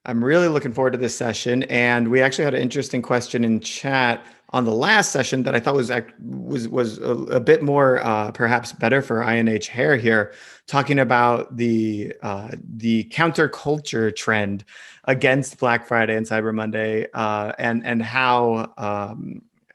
I'm really looking forward to this session. And we actually had an interesting question in chat on the last session that I thought was a bit more perhaps better for INH Hair here, talking about the counterculture trend against Black Friday and Cyber Monday, and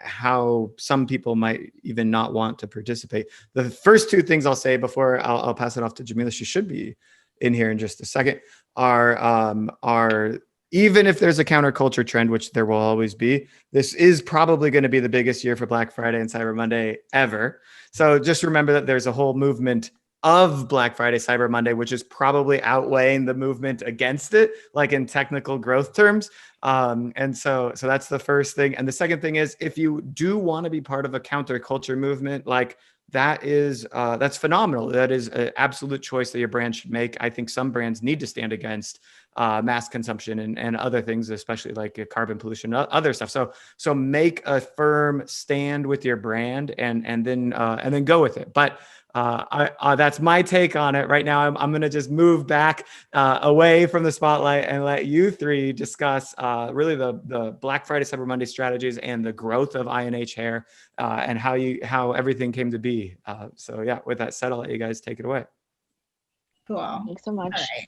how some people might even not want to participate. The first two things I'll say before I'll pass it off to Jamila, she should be in here in just a second, are even if there's a counterculture trend, which there will always be, this is probably going to be the biggest year for Black Friday and Cyber Monday ever. So just remember that there's a whole movement of Black Friday, Cyber Monday, which is probably outweighing the movement against it, like in technical growth terms. And so that's the first thing. And the second thing is, if you do want to be part of a counterculture movement, like that's phenomenal. That is an absolute choice that your brand should make. I think some brands need to stand against mass consumption and other things, especially like carbon pollution, other stuff. So make a firm stand with your brand and then go with it. But that's my take on it right now. I'm going to just move back away from the spotlight and let you three discuss really the Black Friday, Cyber Monday strategies and the growth of INH Hair and how everything came to be. So yeah, with that said, I'll let you guys take it away. Cool. Thanks so much. All right.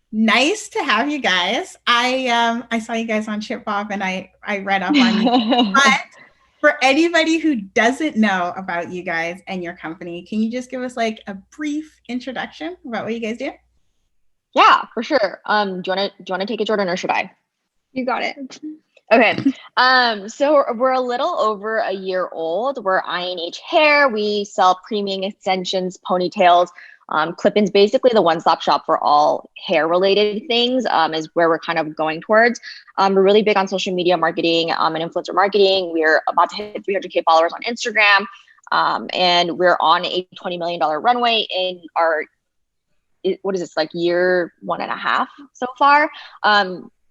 Nice to have you guys. I saw you guys on Chip Bob and I read up on you. But for anybody who doesn't know about you guys and your company, can you just give us like a brief introduction about what you guys do? Yeah, for sure. Do you want to take it, Jordan, or should I? You got it. Okay. So we're a little over a year old. We're INH Hair. We sell premium extensions, ponytails, clip-ins, basically the one-stop shop for all hair-related things is where we're kind of going towards. We're really big on social media marketing and influencer marketing. We're about to hit 300K followers on Instagram, and we're on a $20 million runway in our, what is this, like year 1.5 so far.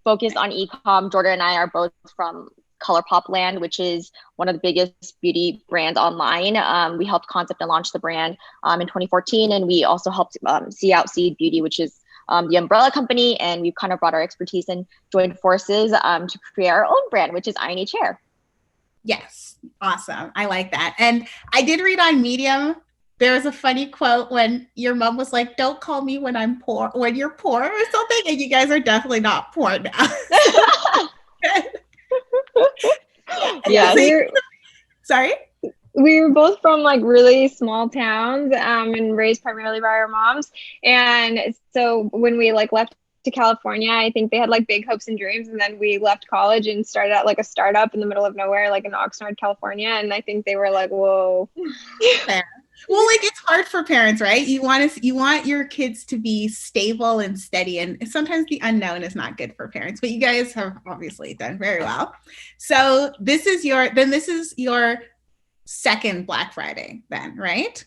Focused on e-com. Jordan and I are both from ColourPop land, which is one of the biggest beauty brands online. We helped concept and launch the brand in 2014, and we also helped see out Seed Beauty, which is the umbrella company, and we've kind of brought our expertise and joined forces to create our own brand, which is INH Hair. Yes, awesome. I like that. And I did read on Medium, there was a funny quote when your mom was like, "Don't call me when I'm poor, when you're poor," or something, and you guys are definitely not poor now. Yeah. Sorry? We were both from like really small towns and raised primarily by our moms. And so when we like left to California, I think they had like big hopes and dreams. And then we left college and started out like a startup in the middle of nowhere, like in Oxnard, California. And I think they were like, whoa. Well, like it's hard for parents, right? You want your kids to be stable and steady, and sometimes the unknown is not good for parents. But you guys have obviously done very well. So this is your second Black Friday, then, right?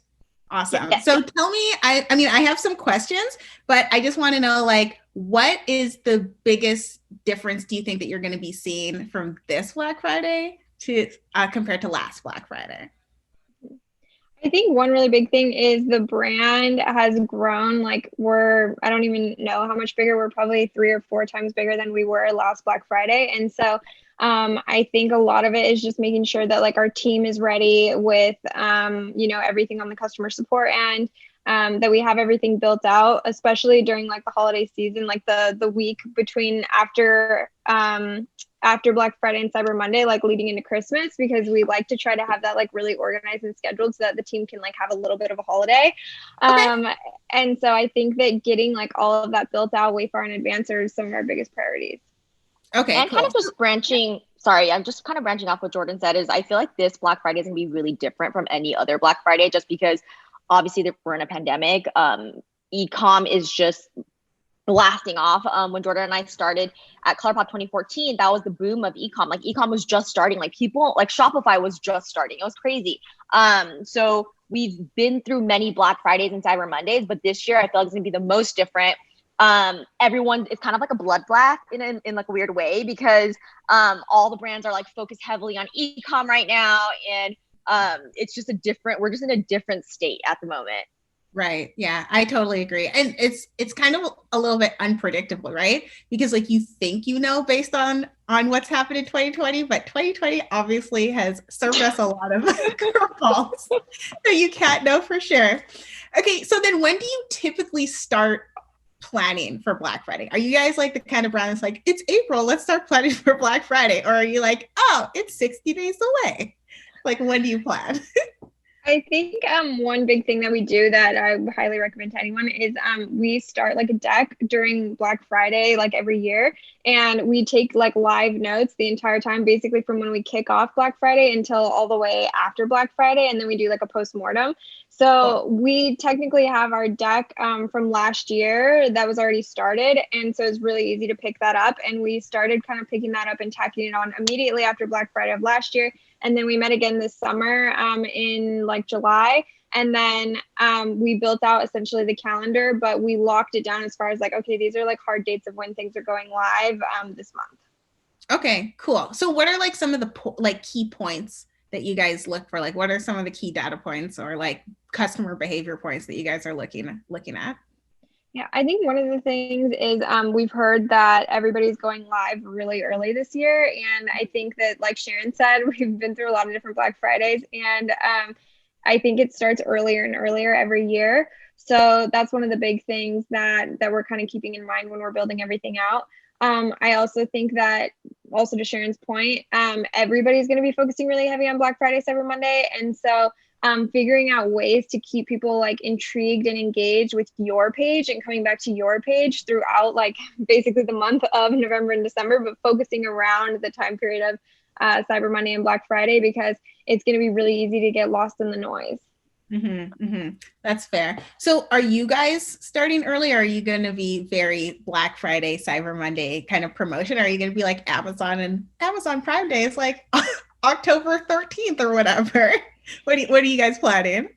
Awesome. Yes. So tell me, I mean, I have some questions, but I just want to know, like, what is the biggest difference do you think that you're going to be seeing from this Black Friday to compared to last Black Friday? I think one really big thing is the brand has grown. Like I don't even know how much bigger. We're probably 3 or 4 times bigger than we were last Black Friday. And so I think a lot of it is just making sure that like our team is ready with, everything on the customer support end, that we have everything built out, especially during like the holiday season, like the week between after Black Friday and Cyber Monday, like leading into Christmas, because we like to try to have that like really organized and scheduled so that the team can like have a little bit of a holiday. Okay. And so I think that getting like all of that built out way far in advance are some of our biggest priorities. Okay. And cool. kind of just I'm just kind of branching off what Jordan said is I feel like this Black Friday is going to be really different from any other Black Friday, just because obviously we're in a pandemic. E-com is just blasting off. When Jordan and I started at ColourPop 2014, that was the boom of e-com. Like e-com was just starting. Like people, like Shopify was just starting. It was crazy. So we've been through many Black Fridays and Cyber Mondays, but this year I feel like it's gonna be the most different. Everyone, it's kind of like a bloodbath in like a weird way, because all the brands are like focused heavily on e-com right now, and it's just we're just in a different state at the moment. Right. Yeah, I totally agree. And it's kind of a little bit unpredictable, right? Because like you think you know based on what's happened in 2020, but 2020 obviously has served us a lot of curveballs. So you can't know for sure. Okay, so then when do you typically start planning for Black Friday? Are you guys like the kind of brand that's like, it's April, let's start planning for Black Friday? Or are you like, oh, it's 60 days away? Like when do you plan? I think one big thing that we do that I highly recommend to anyone is we start like a deck during Black Friday, like every year, and we take like live notes the entire time, basically from when we kick off Black Friday until all the way after Black Friday, and then we do like a post-mortem. So we technically have our deck from last year that was already started, and so it's really easy to pick that up. And we started kind of picking that up and tacking it on immediately after Black Friday of last year. And then we met again this summer in like July. And then we built out essentially the calendar, but we locked it down as far as like, okay, these are like hard dates of when things are going live this month. Okay, cool. So what are like some of the like key points that you guys look for? Like what are some of the key data points or like customer behavior points that you guys are looking at? Yeah, I think one of the things is we've heard that everybody's going live really early this year. And I think that, like Sharon said, we've been through a lot of different Black Fridays. And I think it starts earlier and earlier every year. So that's one of the big things that we're kind of keeping in mind when we're building everything out. I also think that, also to Sharon's point, everybody's going to be focusing really heavy on Black Friday, Cyber Monday. And so figuring out ways to keep people like intrigued and engaged with your page and coming back to your page throughout like basically the month of November and December, but focusing around the time period of Cyber Monday and Black Friday, because it's going to be really easy to get lost in the noise. Mm-hmm, mm-hmm. That's fair. So are you guys starting early, or are you going to be very Black Friday, Cyber Monday kind of promotion? Or are you going to be like Amazon and Amazon Prime Day is like October 13th or whatever? What are you guys planning?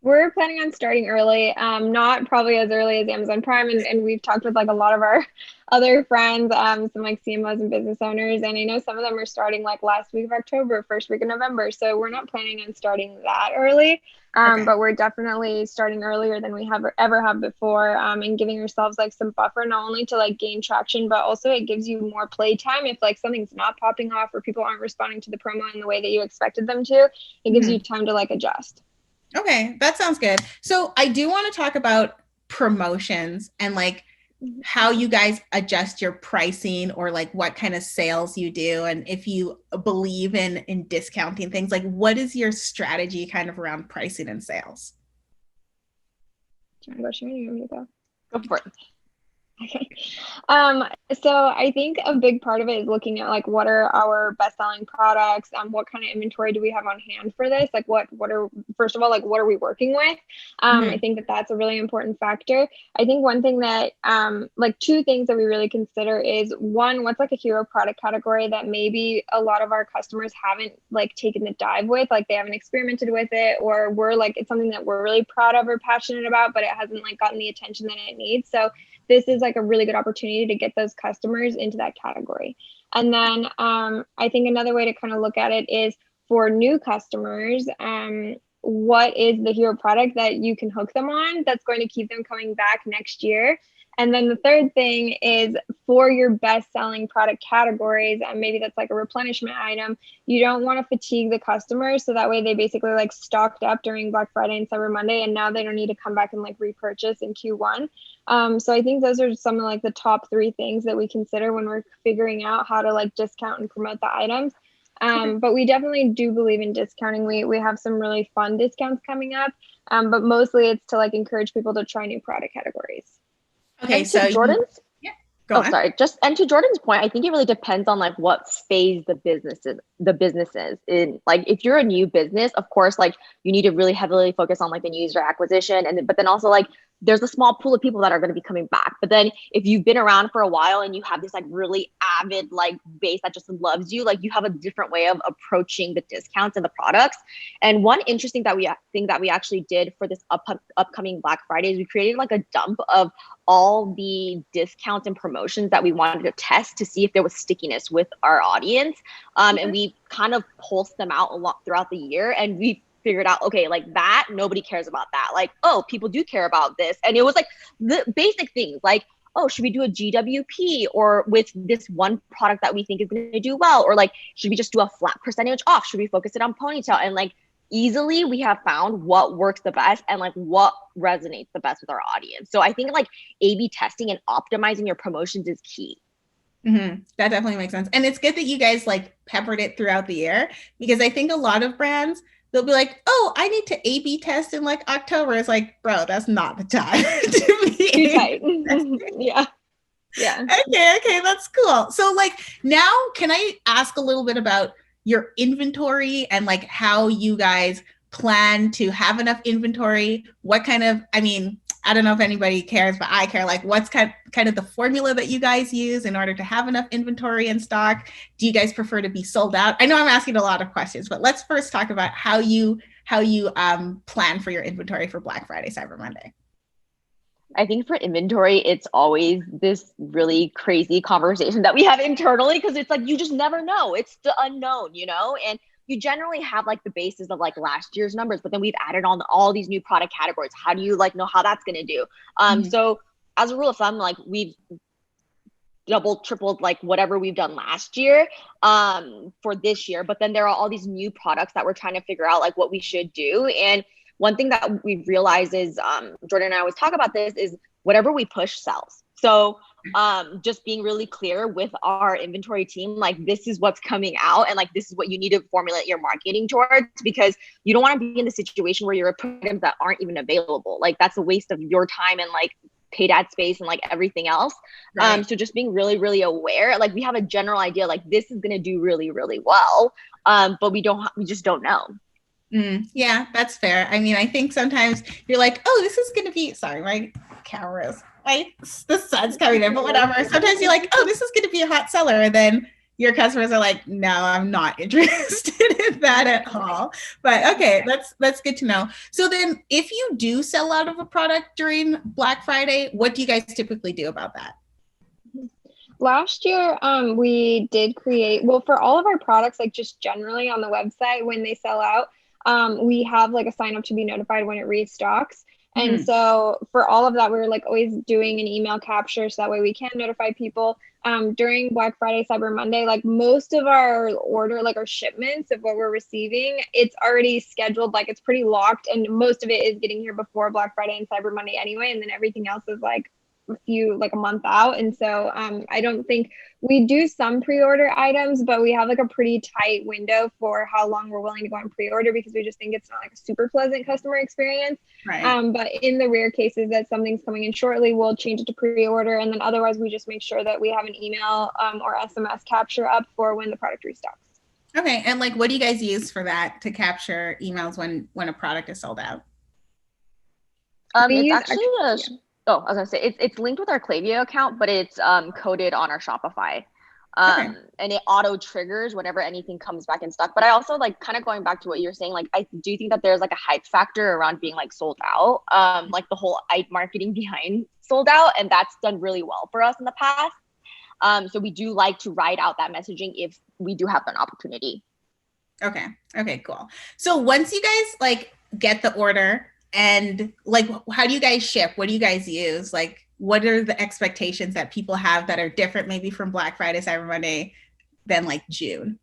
We're planning on starting early, not probably as early as Amazon Prime. And we've talked with like a lot of our other friends, some like CMOs and business owners. And I know some of them are starting like last week of October, first week of November. So we're not planning on starting that early, but we're definitely starting earlier than we have ever have before, and giving ourselves like some buffer, not only to like gain traction, but also it gives you more play time. If like something's not popping off or people aren't responding to the promo in the way that you expected them to, it gives you time to like adjust. Okay, that sounds good. So I do want to talk about promotions and like how you guys adjust your pricing, or like what kind of sales you do, and if you believe in discounting things. Like what is your strategy kind of around pricing and sales? Do you want to go, Sharon? You want me to go? Go for it. Okay. So I think a big part of it is looking at like what are our best-selling products, what kind of inventory do we have on hand for this? Like what are, first of all, like what are we working with? I think that that's a really important factor. I think one thing that like two things that we really consider is, one, what's like a hero product category that maybe a lot of our customers haven't like taken the dive with, like they haven't experimented with it, or we're like, it's something that we're really proud of or passionate about, but it hasn't like gotten the attention that it needs. So this is like a really good opportunity to get those customers into that category. And then I think another way to kind of look at it is for new customers, what is the hero product that you can hook them on that's going to keep them coming back next year? And then the third thing is for your best selling product categories, and maybe that's like a replenishment item, you don't want to fatigue the customers. So that way they basically like stocked up during Black Friday and Cyber Monday, and now they don't need to come back and like repurchase in Q1. So I think those are some of like the top three things that we consider when we're figuring out how to like discount and promote the items. But we definitely do believe in discounting. We have some really fun discounts coming up, but mostly it's to like encourage people to try new product categories. Okay, and so Jordan's, go on. sorry, just and to Jordan's point, I think it really depends on like what phase the business is in. Like if you're a new business, of course, like you need to really heavily focus on like the user acquisition, but then also like there's a small pool of people that are going to be coming back. But then if you've been around for a while and you have this like really avid like base that just loves you, like you have a different way of approaching the discounts and the products. And one interesting thing that we actually did for this upcoming Black Friday is we created like a dump of all the discounts and promotions that we wanted to test to see if there was stickiness with our audience. And we kind of pulsed them out a lot throughout the year. And we figured out, okay, like that, nobody cares about that. Like, oh, people do care about this. And it was like the basic things like, oh, should we do a GWP or with this one product that we think is going to do well? Or like, should we just do a flat percentage off? Should we focus it on ponytail? And like, easily we have found what works the best and like what resonates the best with our audience. So I think like A/B testing and optimizing your promotions is key. That definitely makes sense. And it's good that you guys like peppered it throughout the year, because I think a lot of brands, they'll be like, oh, I need to A/B test in like October. It's like, bro, that's not the time to be Too tight. Yeah. Yeah. Okay, that's cool. So like now, can I ask a little bit about your inventory and like how you guys plan to have enough inventory? What kind of, I mean, I don't know if anybody cares, but I care, like what's kind of the formula that you guys use in order to have enough inventory in stock? Do you guys prefer to be sold out? I know I'm asking a lot of questions, but let's first talk about how you plan for your inventory for Black Friday, Cyber Monday. I think for inventory, it's always this really crazy conversation that we have internally, because it's like, you just never know. It's the unknown, you know? And you generally have like the basis of like last year's numbers, but then we've added on all these new product categories. How do you like know how that's going to do? So as a rule of thumb, like we've doubled, tripled, like whatever we've done last year for this year. But then there are all these new products that we're trying to figure out like what we should do. And one thing that we've realized is, Jordan and I always talk about this, is whatever we push sells. So just being really clear with our inventory team, like this is what's coming out and like this is what you need to formulate your marketing towards, because you don't want to be in the situation where you're putting items that aren't even available. Like that's a waste of your time and like paid ad space and like everything else. Right. So just being really, really aware, like we have a general idea, like this is going to do really, really well. But we just don't know. Yeah, that's fair. I mean, I think sometimes you're like, oh, this is going to be, sorry, my camera's, the sun's coming in, but whatever. Sometimes you're like, oh, this is going to be a hot seller. And then your customers are like, no, I'm not interested in that at all. But okay, that's good to know. So then if you do sell out of a product during Black Friday, what do you guys typically do about that? Last year, we did create, well, for all of our products, like just generally on the website, when they sell out, we have like a sign up to be notified when it restocks. And so for all of that, we were like always doing an email capture so that way we can notify people. During Black Friday, Cyber Monday, like most of our order, like our shipments of what we're receiving, it's already scheduled, like it's pretty locked, and most of it is getting here before Black Friday and Cyber Monday anyway, and then everything else is like a month out. And so I don't think we do some pre-order items, but we have like a pretty tight window for how long we're willing to go on pre-order, because we just think it's not like a super pleasant customer experience. Right. But in the rare cases that something's coming in shortly, we'll change it to pre-order, and then otherwise we just make sure that we have an email or SMS capture up for when the product restocks. Okay, and like what do you guys use for that, to capture emails when a product is sold out? It's actually I was gonna say it's linked with our Klaviyo account, but it's coded on our Shopify. And it auto triggers whenever anything comes back in stock. But I also like kind of going back to what you're saying, like I do think that there's like a hype factor around being like sold out, like the whole marketing behind sold out, and that's done really well for us in the past. So we do like to ride out that messaging if we do have an opportunity. Okay, cool. So once you guys like get the order, and like, how do you guys ship? What do you guys use? Like, what are the expectations that people have that are different maybe from Black Friday, Cyber Monday than like June?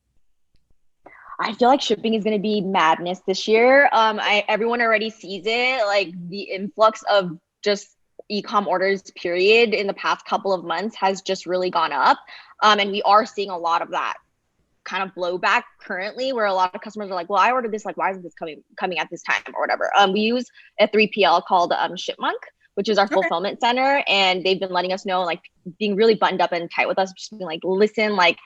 I feel like shipping is going to be madness this year. Everyone already sees it. Like the influx of just e-com orders period in the past couple of months has just really gone up. And we are seeing a lot of that kind of blowback currently, where a lot of customers are like, well, I ordered this, like why isn't this coming at this time or whatever. We use a 3PL called Shipmonk, which is our fulfillment center, and they've been letting us know, like being really buttoned up and tight with us, just being like, listen, like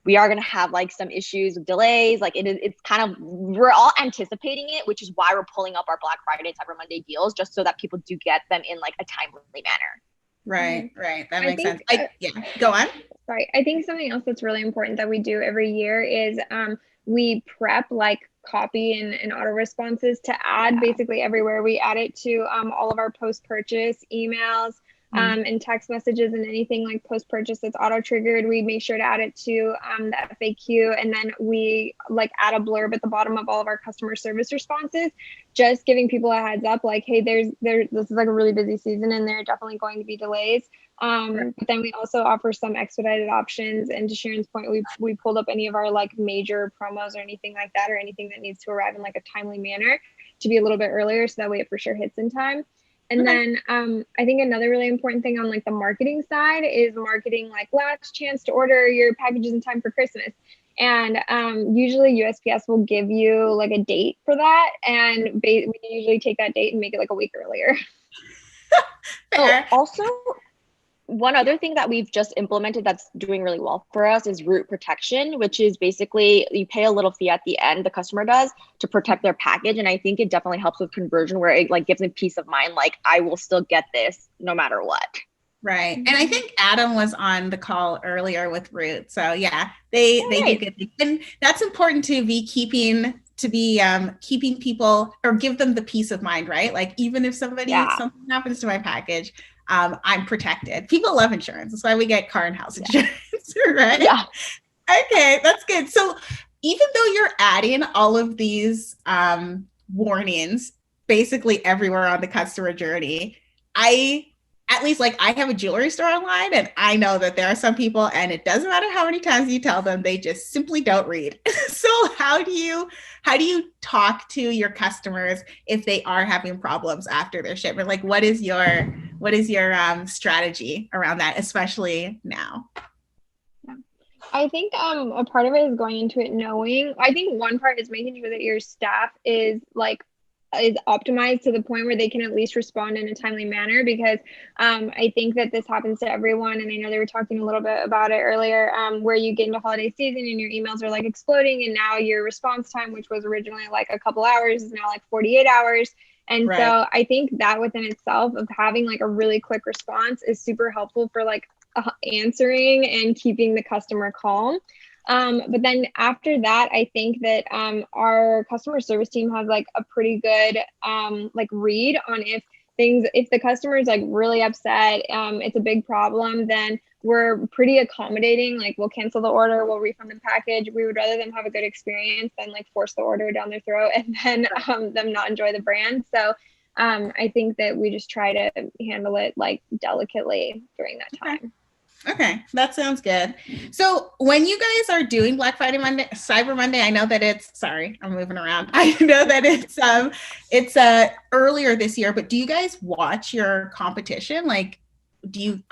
we are going to have like some issues with delays, like it's kind of, we're all anticipating it, which is why we're pulling up our Black Friday Cyber Monday deals, just so that people do get them in like a timely manner. Right. That makes sense. Yeah, go on. Sorry. I think something else that's really important that we do every year is we prep like copy and auto responses to add basically everywhere. We add it to all of our post-purchase emails, And text messages and anything like post-purchase that's auto-triggered, we make sure to add it to the FAQ. And then we like add a blurb at the bottom of all of our customer service responses, just giving people a heads up, like, hey, this is like a really busy season and there are definitely going to be delays. But then we also offer some expedited options. And to Sharon's point, we pulled up any of our like major promos or anything like that, or anything that needs to arrive in like a timely manner to be a little bit earlier, so that way it for sure hits in time. And then I think another really important thing on like the marketing side is marketing like last chance to order your packages in time for Christmas. And usually USPS will give you like a date for that. And we usually take that date and make it like a week earlier. Oh, also, one other thing that we've just implemented that's doing really well for us is route protection, which is basically you pay a little fee at the end, the customer does, to protect their package. And I think it definitely helps with conversion, where it like gives them peace of mind, like I will still get this no matter what. Right. And I think Adam was on the call earlier with Root. So yeah, they do good things. And that's important to be keeping people, or give them the peace of mind, right? Like even if something happens to my package, I'm protected. People love insurance. That's why we get car and house insurance, right? Yeah. Okay, that's good. So even though you're adding all of these warnings basically everywhere on the customer journey, I have a jewelry store online, and I know that there are some people, and it doesn't matter how many times you tell them, they just simply don't read. So how do you talk to your customers if they are having problems after their shipment? Like, what is your strategy around that, especially now? I think a part of it is going into it knowing. I think one part is making sure that your staff is optimized to the point where they can at least respond in a timely manner, because I think that this happens to everyone. And I know they were talking a little bit about it earlier, where you get into holiday season and your emails are like exploding, and now your response time, which was originally like a couple hours, is now like 48 hours. And so I think that within itself of having like a really quick response is super helpful for like answering and keeping the customer calm. But then after that, I think that our customer service team has like a pretty good like read on if the customer is like really upset, it's a big problem, then we're pretty accommodating. Like we'll cancel the order, we'll refund the package. We would rather them have a good experience than like force the order down their throat and then them not enjoy the brand. So I think that we just try to handle it like delicately during that time. Okay, that sounds good. So when you guys are doing Black Friday, Cyber Monday, I know that I'm moving around. I know that it's earlier this year, but do you guys watch your competition? Like,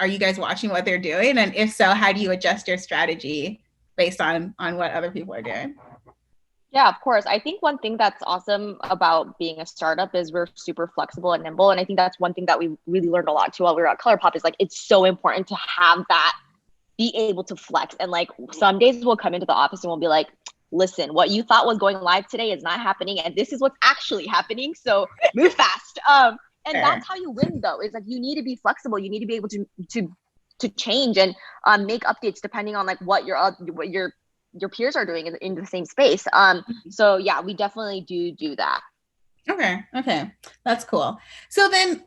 are you guys watching what they're doing? And if so, how do you adjust your strategy based on what other people are doing? Yeah, of course. I think one thing that's awesome about being a startup is we're super flexible and nimble. And I think that's one thing that we really learned a lot too while we were at ColourPop, is like, it's so important to have that, be able to flex. And like some days we'll come into the office and we'll be like, listen, what you thought was going live today is not happening. And this is what's actually happening. So move fast. And that's how you win though, is like, you need to be flexible. You need to be able to change and make updates depending on like what your peers are doing in the same space. So yeah, we definitely do that. Okay. That's cool. So then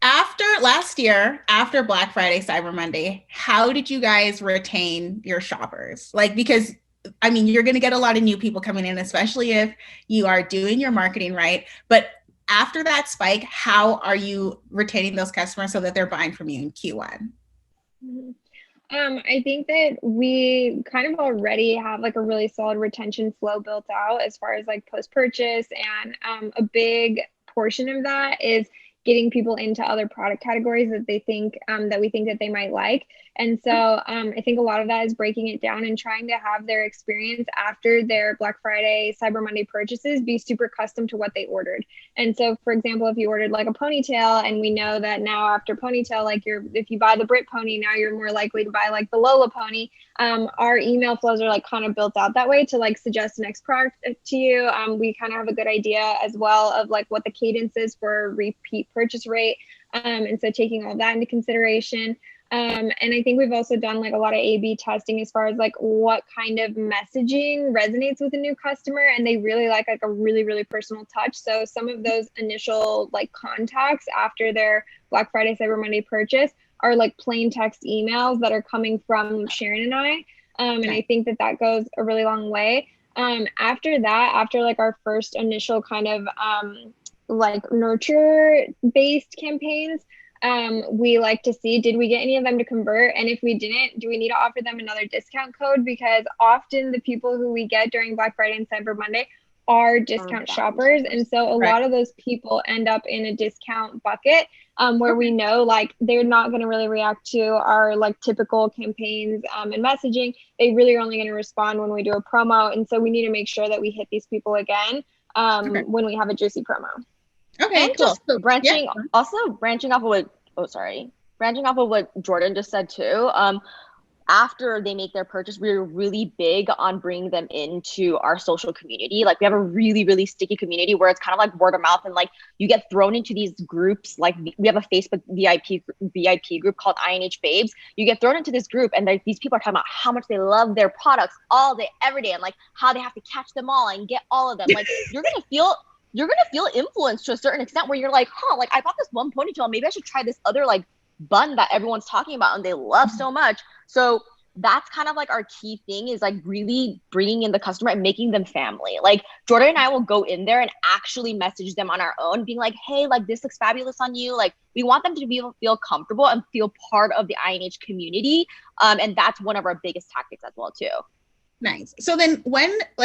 last year, after Black Friday, Cyber Monday, how did you guys retain your shoppers? Like, because I mean, you're going to get a lot of new people coming in, especially if you are doing your marketing right. But after that spike, how are you retaining those customers so that they're buying from you in Q1? I think that we kind of already have like a really solid retention flow built out as far as like post-purchase, and a big portion of that is getting people into other product categories that they think that we think that they might like. And so I think a lot of that is breaking it down and trying to have their experience after their Black Friday, Cyber Monday purchases be super custom to what they ordered. And so, for example, if you ordered like a ponytail, and we know that now after ponytail, like if you buy the Brit pony, now you're more likely to buy like the Lola pony. Our email flows are like kind of built out that way to like suggest the next product to you. We kind of have a good idea as well of like what the cadence is for repeat purchase rate. And so taking all that into consideration. And I think we've also done like a lot of A/B testing as far as like what kind of messaging resonates with a new customer, and they really like a really, really personal touch. So some of those initial like contacts after their Black Friday, Cyber Monday purchase are like plain text emails that are coming from Sharon and I. And I think that goes a really long way. After that, after like our first initial kind of like nurture based campaigns, we like to see, did we get any of them to convert? And if we didn't, do we need to offer them another discount code? Because often the people who we get during Black Friday and Cyber Monday are discount shoppers. And so a lot of those people end up in a discount bucket where we know like they're not going to really react to our like typical campaigns and messaging. They really are only going to respond when we do a promo. And so we need to make sure that we hit these people again when we have a juicy promo. Okay, and cool. just branching off of what Jordan just said too. After they make their purchase, we're really big on bringing them into our social community. Like we have a really, really sticky community where it's kind of like word of mouth, and like you get thrown into these groups. Like we have a Facebook VIP group called INH Babes. You get thrown into this group, and these people are talking about how much they love their products all day, every day, and like how they have to catch them all and get all of them. Like you're gonna feel influenced to a certain extent where you're like, like I bought this one ponytail, maybe I should try this other like bun that everyone's talking about and they love so much. So that's kind of like our key thing, is like really bringing in the customer and making them family. Like Jordan and I will go in there and actually message them on our own, being like, hey, like this looks fabulous on you. Like we want them to feel comfortable and feel part of the INH community. And that's one of our biggest tactics as well too. Nice. So then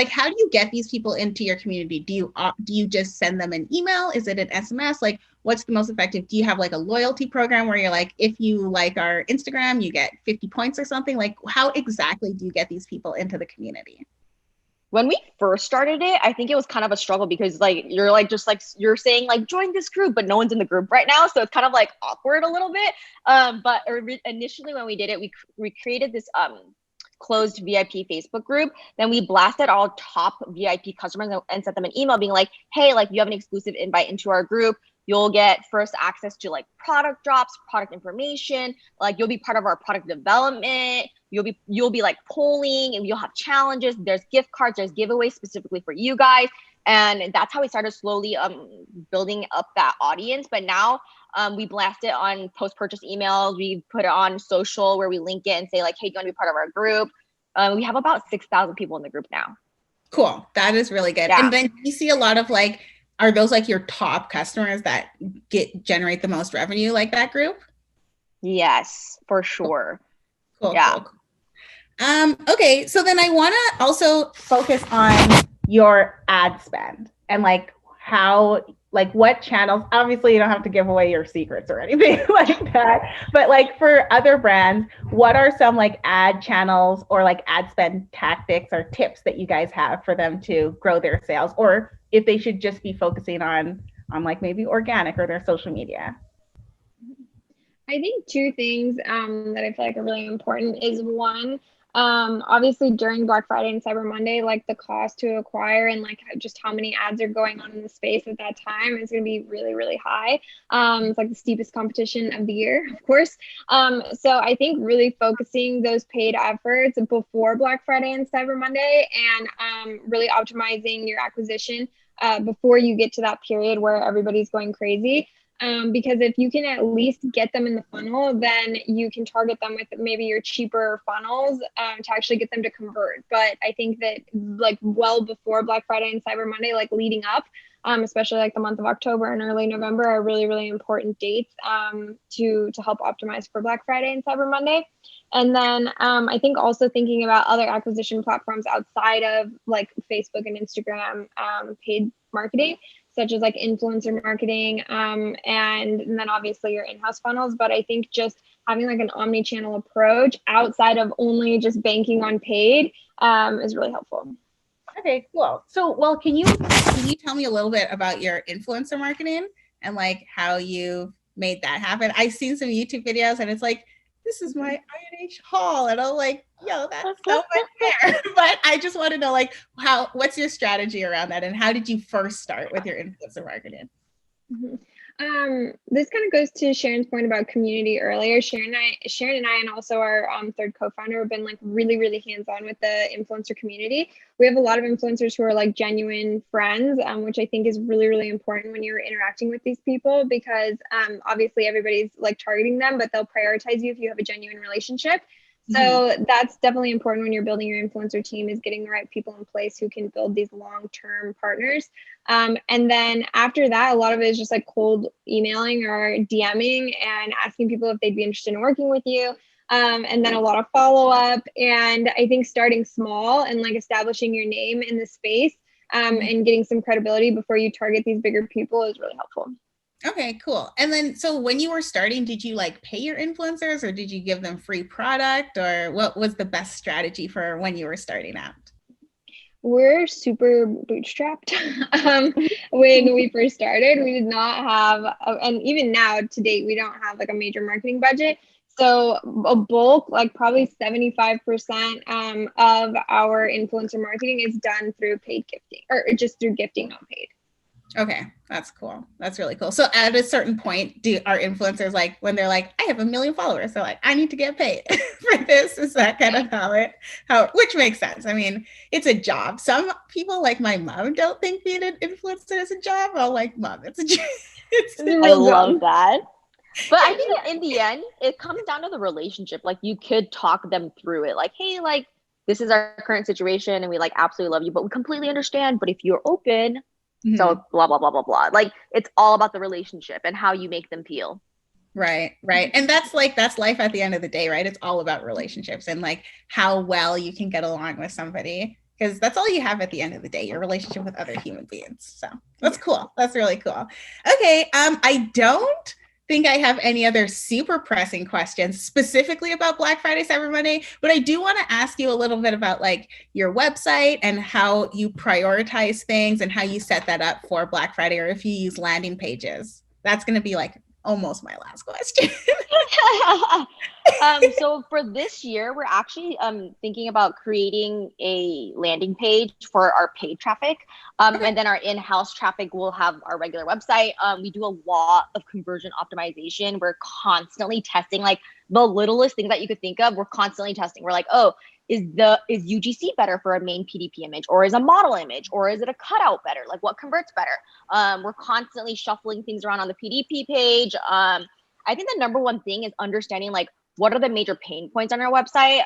how do you get these people into your community? Do you just send them an email? Is it an SMS? Like what's the most effective? Do you have like a loyalty program where you're like, if you like our Instagram, you get 50 points or something? Like how exactly do you get these people into the community? When we first started it, I think it was kind of a struggle because like you're like just like you're saying like join this group, but no one's in the group right now, so it's kind of like awkward a little bit. But initially when we did it, we created this closed VIP Facebook group. Then we blasted all top VIP customers and sent them an email being like, hey, like you have an exclusive invite into our group. You'll get first access to like product drops, product information. Like you'll be part of our product development. You'll be like polling, and you'll have challenges. There's gift cards, there's giveaways specifically for you guys. And that's how we started slowly building up that audience. But now we blast it on post-purchase emails. We put it on social where we link it and say like, hey, do you want to be part of our group? We have about 6,000 people in the group now. Cool. That is really good. Yeah. And then you see a lot of like, are those like your top customers that generate the most revenue, like that group? Yes, for sure. Cool. Yeah. Cool. Okay. So then I want to also focus on your ad spend and like how, like what channels, obviously you don't have to give away your secrets or anything like that, but like for other brands, what are some like ad channels or like ad spend tactics or tips that you guys have for them to grow their sales, or if they should just be focusing on like maybe organic or their social media? I think two things that I feel like are really important is one, obviously during Black Friday and Cyber Monday, like the cost to acquire and like just how many ads are going on in the space at that time is going to be really, really high. It's like the steepest competition of the year, of course. So I think really focusing those paid efforts before Black Friday and Cyber Monday, and really optimizing your acquisition before you get to that period where everybody's going crazy. Because if you can at least get them in the funnel, then you can target them with maybe your cheaper funnels to actually get them to convert. But I think that like well before Black Friday and Cyber Monday, like leading up, especially like the month of October and early November are really, really important dates to help optimize for Black Friday and Cyber Monday. And then I think also thinking about other acquisition platforms outside of like Facebook and Instagram paid marketing, such as like influencer marketing, and then obviously your in-house funnels. But I think just having like an omni-channel approach outside of only just banking on paid is really helpful. Okay, cool. So, well, can you tell me a little bit about your influencer marketing and like how you made that happen? I've seen some YouTube videos and it's like, this is my INH haul, and I'm like, yo, that's so much hair. But I just want to know like what's your strategy around that, and how did you first start with your influencer marketing? Mm-hmm. This kind of goes to Sharon's point about community earlier. Sharon and I, and also our third co-founder have been like really, really hands-on with the influencer community. We have a lot of influencers who are like genuine friends, which I think is really, really important when you're interacting with these people, because obviously everybody's like targeting them, but they'll prioritize you if you have a genuine relationship. So that's definitely important when you're building your influencer team, is getting the right people in place who can build these long-term partners. And then after that, a lot of it is just like cold emailing or DMing and asking people if they'd be interested in working with you. And then a lot of follow-up. And I think starting small and like establishing your name in the space and getting some credibility before you target these bigger people is really helpful. Okay, cool. And then, so when you were starting, did you like pay your influencers, or did you give them free product, or what was the best strategy for when you were starting out? We're super bootstrapped. When we first started, we did not have, and even now to date, we don't have like a major marketing budget. So a bulk, like probably 75% of our influencer marketing is done through paid gifting, or just through gifting, not paid. Okay, that's cool. That's really cool. So at a certain point, are influencers like, when they're like, I have 1 million followers, so like, I need to get paid for this? Is that kind of which makes sense? I mean, it's a job. Some people like my mom don't think being an influencer is a job. I'm like, Mom, it's a job. I love that. But I think in the end, it comes down to the relationship. Like, you could talk them through it. Like, hey, like, this is our current situation and we like absolutely love you, but we completely understand. But if you're open, so blah, blah, blah, blah, blah. Like, it's all about the relationship and how you make them feel. Right. And that's life at the end of the day, right? It's all about relationships and like how well you can get along with somebody, because that's all you have at the end of the day, your relationship with other human beings. So that's cool. That's really cool. Okay. I don't think I have any other super pressing questions specifically about Black Friday, Cyber Monday, but I do want to ask you a little bit about like your website and how you prioritize things and how you set that up for Black Friday, or if you use landing pages. That's going to be like almost my last question. So for this year, we're actually thinking about creating a landing page for our paid traffic. And then our in-house traffic will have our regular website. We do a lot of conversion optimization. We're constantly testing like the littlest things that you could think of. We're constantly testing. We're like, oh, is UGC better for a main PDP image, or is a model image, or is it a cutout better? Like, what converts better? We're constantly shuffling things around on the PDP page. I think the number one thing is understanding like what are the major pain points on our website.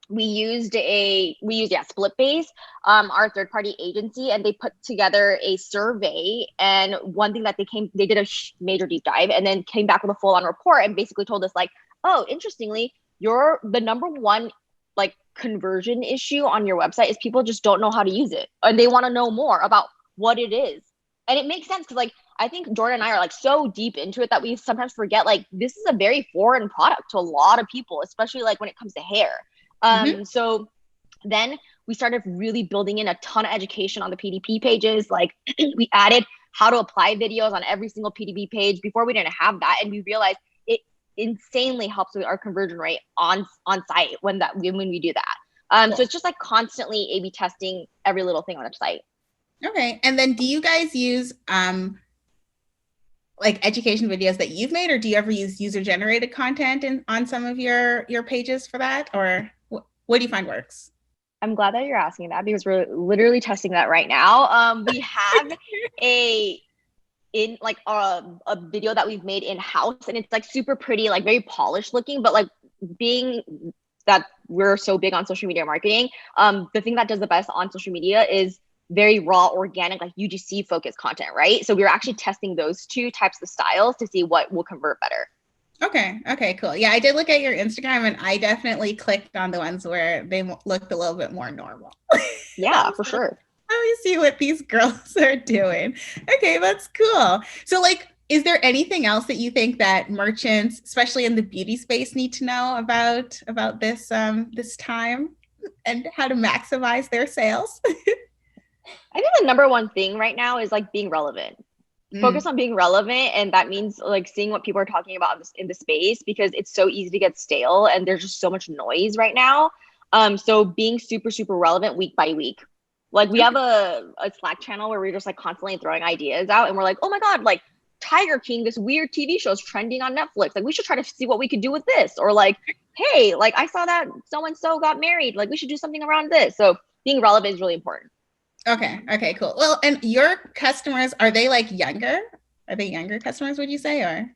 We used Splitbase, our third-party agency, and they put together a survey. And one thing that they did a major deep dive, and then came back with a full-on report and basically told us like, oh, interestingly, the number one like conversion issue on your website is people just don't know how to use it, and they want to know more about what it is. And it makes sense because like I think Jordan and I are like so deep into it that we sometimes forget like this is a very foreign product to a lot of people, especially like when it comes to hair. So then we started really building in a ton of education on the PDP pages. Like we added how to apply videos on every single PDP page. Before we didn't have that, and we realized it insanely helps with our conversion rate on site when we do that. Cool. So it's just like constantly A/B testing every little thing on the site. Okay. And then do you guys use like education videos that you've made, or do you ever use user-generated content on some of your pages for that? Or what do you find works? I'm glad that you're asking that, because we're literally testing that right now. We have a video that we've made in-house, and it's like super pretty, like very polished looking, but like being that we're so big on social media marketing, the thing that does the best on social media is very raw, organic, like UGC focused content, right? So we were actually testing those two types of styles to see what will convert better. Okay, cool. Yeah, I did look at your Instagram, and I definitely clicked on the ones where they looked a little bit more normal. Yeah, for sure. Let me see what these girls are doing. Okay, that's cool. So like, is there anything else that you think that merchants, especially in the beauty space, need to know about this this time and how to maximize their sales? I think the number one thing right now is like being relevant. Focus on being relevant, and that means like seeing what people are talking about in the space, because it's so easy to get stale and there's just so much noise right now. So being super, super relevant week by week. Like we have a Slack channel where we're just like constantly throwing ideas out, and we're like, oh my God, like Tiger King, this weird TV show, is trending on Netflix. Like, we should try to see what we could do with this. Or like, hey, like I saw that so-and-so got married. Like, we should do something around this. So being relevant is really important. Okay, cool. Well, and your customers, are they like younger? Are they younger customers, would you say, or?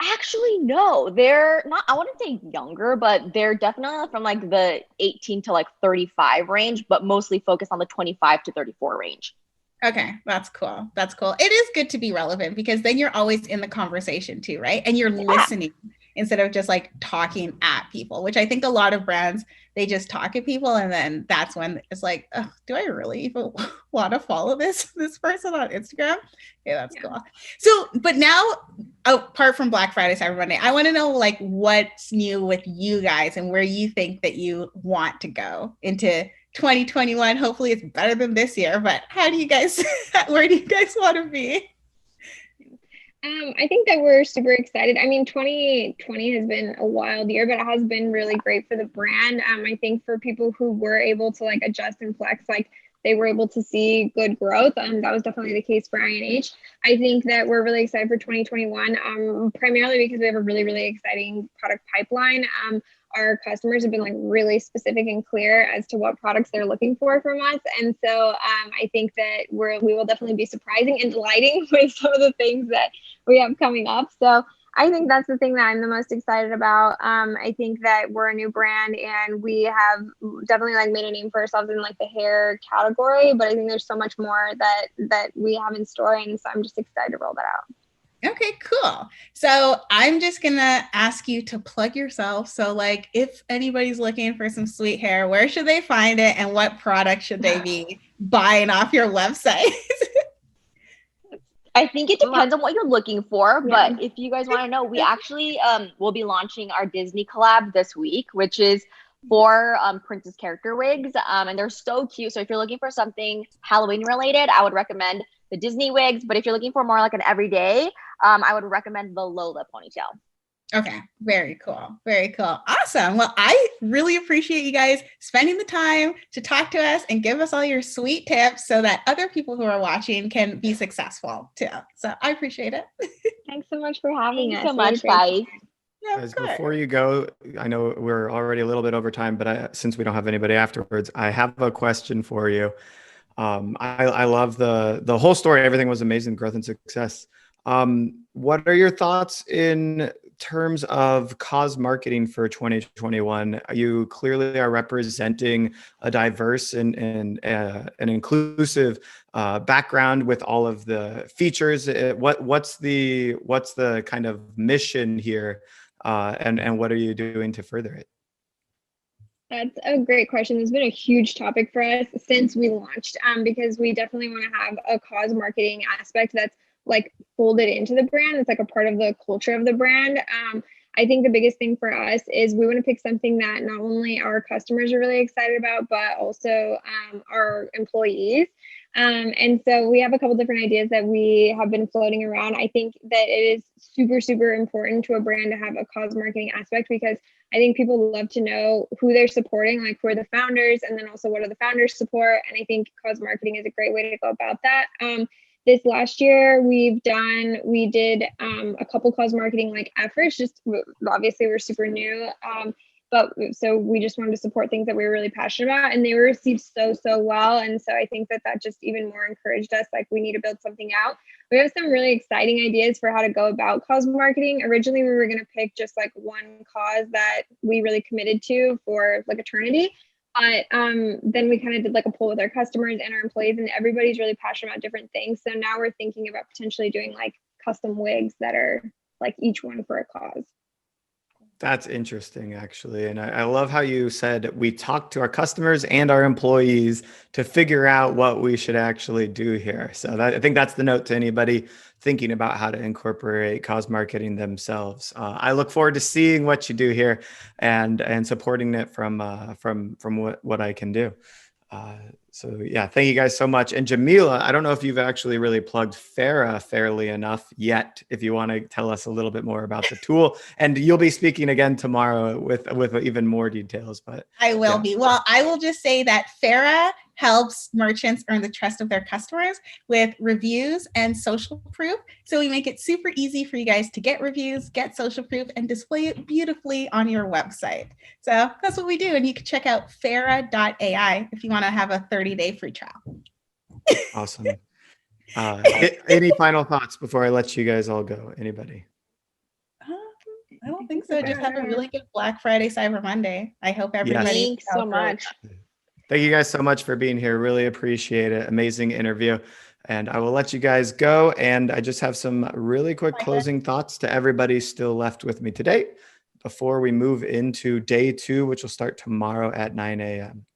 Actually, no, they're not, I wouldn't say younger, but they're definitely from like the 18 to like 35 range, but mostly focused on the 25 to 34 range. Okay, that's cool. That's cool. It is good to be relevant because then you're always in the conversation too, right? And you're listening instead of just like talking at people, which I think a lot of brands, they just talk at people. And then that's when it's like, oh, do I really even want to follow this person on Instagram? Okay, that's cool. So, but now, apart from Black Friday, Cyber Monday, I want to know like what's new with you guys and where you think that you want to go into 2021. Hopefully it's better than this year, but how do you guys, where do you guys want to be? I think that we're super excited. I mean, 2020 has been a wild year, but it has been really great for the brand. I think for people who were able to like adjust and flex, like they were able to see good growth. That was definitely the case for INH. I think that we're really excited for 2021, primarily because we have a really, really exciting product pipeline. Our customers have been like really specific and clear as to what products they're looking for from us. And so I think that we will definitely be surprising and delighting with some of the things that we have coming up. So I think that's the thing that I'm the most excited about. I think that we're a new brand and we have definitely like made a name for ourselves in like the hair category, but I think there's so much more that we have in store. And so I'm just excited to roll that out. Okay, cool. So I'm just gonna ask you to plug yourself. So like if anybody's looking for some sweet hair, where should they find it and what product should they be buying off your website? I think it depends on what you're looking for, but if you guys want to know, we actually will be launching our Disney collab this week, which is for princess character wigs, and they're so cute. So if you're looking for something Halloween related, I would recommend the Disney wigs, but if you're looking for more like an everyday, I would recommend the Lola ponytail. Okay, very cool. Very cool. Awesome. Well, I really appreciate you guys spending the time to talk to us and give us all your sweet tips so that other people who are watching can be successful too. So I appreciate it. Thanks so much for having us. Thanks so much, guys. Yeah, Guys, before you go, I know we're already a little bit over time, but since we don't have anybody afterwards, I have a question for you. I love the whole story. Everything was amazing, growth and success. What are your thoughts in terms of cause marketing for 2021? You clearly are representing a diverse and an inclusive background with all of the features. What's the kind of mission here, and what are you doing to further it? That's a great question. It's been a huge topic for us since we launched, because we definitely want to have a cause marketing aspect that's like folded into the brand. It's like a part of the culture of the brand. I think the biggest thing for us is we want to pick something that not only our customers are really excited about, but also our employees. And so we have a couple different ideas that we have been floating around. I think that it is super, super important to a brand to have a cause marketing aspect, because I think people love to know who they're supporting, like who are the founders, and then also what are the founders support. And I think cause marketing is a great way to go about that. This last year we did a couple cause marketing like efforts, just obviously we're super new. But so we just wanted to support things that we were really passionate about, and they were received so well. And so I think that just even more encouraged us, like we need to build something out. We have some really exciting ideas for how to go about cause marketing. Originally, we were going to pick just like one cause that we really committed to for like eternity. But then we kind of did like a poll with our customers and our employees, and everybody's really passionate about different things. So now we're thinking about potentially doing like custom wigs that are like each one for a cause. That's interesting, actually. And I love how you said we talk to our customers and our employees to figure out what we should actually do here. So I think that's the note to anybody thinking about how to incorporate cause marketing themselves. I look forward to seeing what you do here and supporting it from what I can do. So yeah, thank you guys so much. And Jamila, I don't know if you've actually really plugged Fera fairly enough yet, if you want to tell us a little bit more about the tool. And you'll be speaking again tomorrow with even more details. But I will be. Well, I will just say that Fera helps merchants earn the trust of their customers with reviews and social proof. So we make it super easy for you guys to get reviews, get social proof, and display it beautifully on your website. So that's what we do. And you can check out fera.ai if you want to have a 30-day free trial. Awesome. Any final thoughts before I let you guys all go? Anybody? I don't think so. Just have a really good Black Friday, Cyber Monday. I hope everybody. Thanks so much. Thank you guys so much for being here. Really appreciate it. Amazing interview. And I will let you guys go. And I just have some really quick closing thoughts to everybody still left with me today before we move into day 2, which will start tomorrow at 9 a.m.